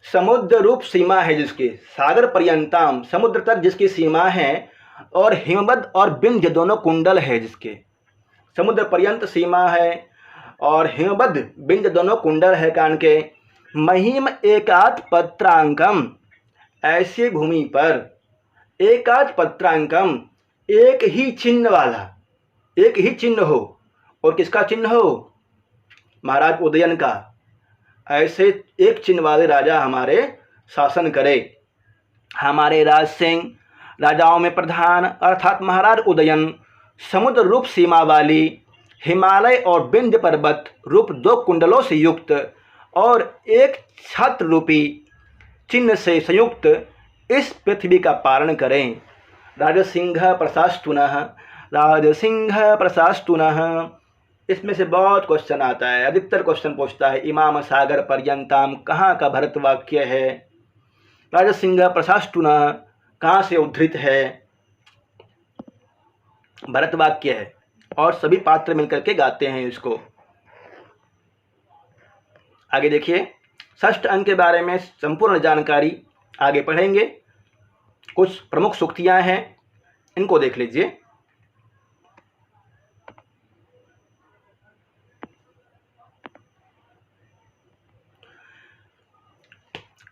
समुद्र रूप सीमा है, जिसके सागर पर्यंताम समुद्र तक जिसकी सीमा है, और हिमवद और विंध्य दोनों कुंडल है, जिसके समुद्र पर्यंत सीमा है और हिमवद विंध्य दोनों कुंडल है कान के। महीम एकात् पत्रांकम, ऐसी भूमि पर एकात् पत्रांकम, एक ही चिन्ह वाला, एक ही चिन्ह हो। और किसका चिन्ह हो? महाराज उदयन का। ऐसे एक चिन्ह वाले राजा हमारे शासन करे। हमारे राज सिंह राजाओं में प्रधान अर्थात महाराज उदयन समुद्र रूप सीमा वाली हिमालय और विंध्य पर्वत रूप दो कुंडलों से युक्त और एक छत्र रूपी चिन्ह से संयुक्त इस पृथ्वी का पालन करें। राजसिंह प्रशास्तुनः, राजसिंह प्रशास्तुनः। इसमें से बहुत क्वेश्चन आता है, अधिकतर क्वेश्चन पूछता है इमाम सागर पर्यंताम कहाँ का भरत वाक्य है, राजसिंह प्रशास्तुनः कहाँ से उद्धृत है, भरत वाक्य है। और सभी पात्र मिलकर के गाते हैं इसको। आगे देखिए, षष्ठ अंक के बारे में संपूर्ण जानकारी आगे पढ़ेंगे। कुछ प्रमुख सूक्तियां हैं, इनको देख लीजिए।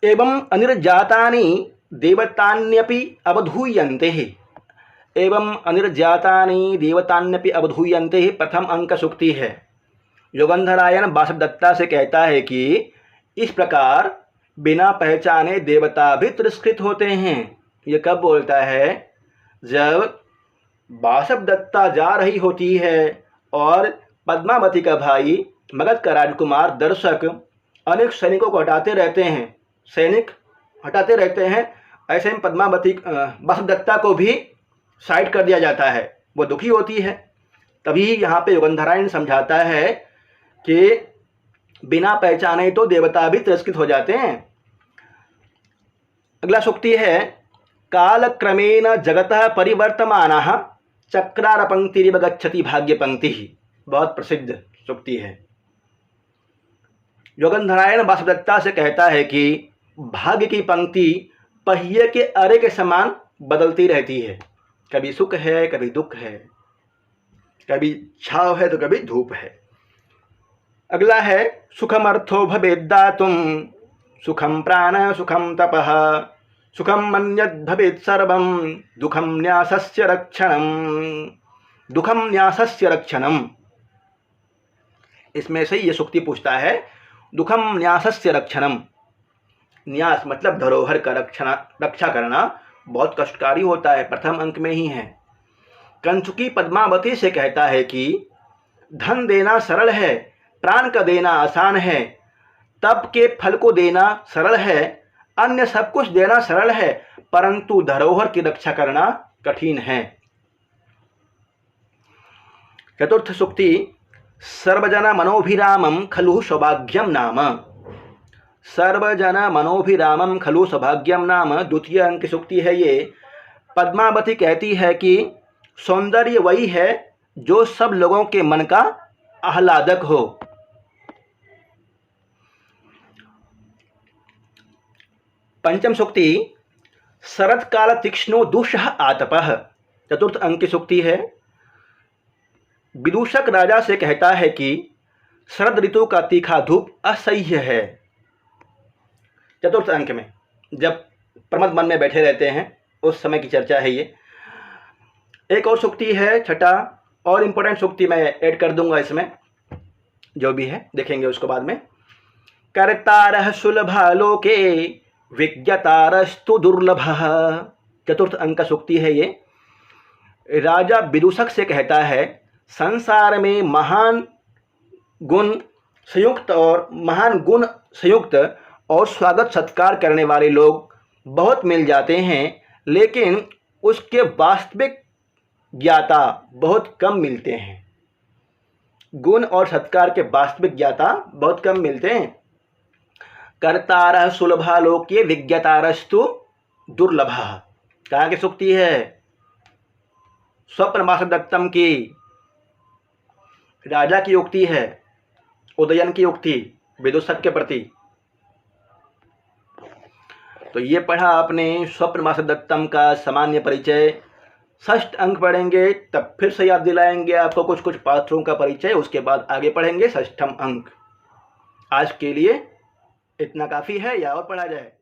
एवं अनिर्जातानि देवतान्यपि अवधूयन्ते। एवं अनिर्जातानि देवतान्यपि अवधूयन्ते प्रथम अंक सूक्ति है। योगंधरायण वासवदत्ता से कहता है कि इस प्रकार बिना पहचाने देवता भी तिरस्कृत होते हैं। ये कब बोलता है? जब वासवदत्ता जा रही होती है और पद्मावती का भाई मगध का राजकुमार दर्शक अनेक सैनिकों को हटाते रहते हैं, सैनिक हटाते रहते हैं, ऐसे में पद्मावती वासवदत्ता को भी साइड कर दिया जाता है। वो दुखी होती है। तभी यहाँ पे योगंधरायण समझाता है कि बिना पहचाने तो देवता भी तिरस्कृत हो जाते हैं। अगला सूक्ति है, कालक्रमेण जगतः परिवर्तमानः चक्रार पंक्तिरिव गच्छति भाग्य पंक्ति। बहुत प्रसिद्ध सूक्ति है। योगंधरायण वासवदत्ता से कहता है कि भाग्य की पंक्ति पहिए के अरे के समान बदलती रहती है। कभी सुख है, कभी दुख है, कभी छाव है तो कभी धूप है। अगला है, सुखम अर्थो भवेद् दातुम सुखम प्राण सुखम तपः सुखम मन्यद् भवेत् सर्वं दुखम न्यासस्य रक्षणम। दुखम न्यासस्य रक्षणम, इसमें से ये सूक्ति पूछता है दुखम न्यासस्य रक्षणम। न्यास मतलब धरोहर का रक्षा करना बहुत कष्टकारी होता है, प्रथम अंक में ही है। कंचुकी पद्मावती से कहता है कि धन देना सरल है, प्राण का देना आसान है, तप के फल को देना सरल है, अन्य सब कुछ देना सरल है, परंतु धरोहर की रक्षा करना कठिन है। चतुर्थ सूक्ति, सर्वजन मनोभिरामं खलु सौभाग्यम नाम। सर्वजन मनोभिरामं खलु सौभाग्यम नाम द्वितीय अंक की सूक्ति है ये। पद्मावती कहती है कि सौंदर्य वही है जो सब लोगों के मन का आह्लादक हो। पंचम सूक्ति, शरत काल तीक्ष्णो दुषः आतपः। चतुर्थ अंक की सूक्ति है। विदूषक राजा से कहता है कि शरद ऋतु का तीखा धूप असह्य है। चतुर्थ अंक में जब प्रमद मन में बैठे रहते हैं उस समय की चर्चा है ये। एक और सूक्ति है, छठा और इम्पोर्टेंट सूक्ति मैं ऐड कर दूंगा इसमें, जो भी है देखेंगे उसको बाद में। कर्तारः सुलभा लोके विज्ञतारस्तु दुर्लभः। चतुर्थ अंक का सूक्ति है ये। राजा विदूषक से कहता है संसार में महान गुण संयुक्त और स्वागत सत्कार करने वाले लोग बहुत मिल जाते हैं, लेकिन उसके वास्तविक ज्ञाता बहुत कम मिलते हैं। गुण और सत्कार के वास्तविक ज्ञाता बहुत कम मिलते हैं। कर्तारः सुलभा लोके विज्ञतारस्तु दुर्लभः। कहाँ की सूक्ति है? स्वप्नवासदत्तम की, राजा की उक्ति है, उदयन की उक्ति विदूषक के प्रति। तो ये पढ़ा आपने स्वप्नवासदत्तम का सामान्य परिचय। षष्ठ अंक पढ़ेंगे तब फिर से याद दिलाएंगे आपको कुछ कुछ पात्रों का परिचय, उसके बाद आगे पढ़ेंगे षष्ठम अंक। आज के लिए इतना काफ़ी है या और पढ़ा जाए?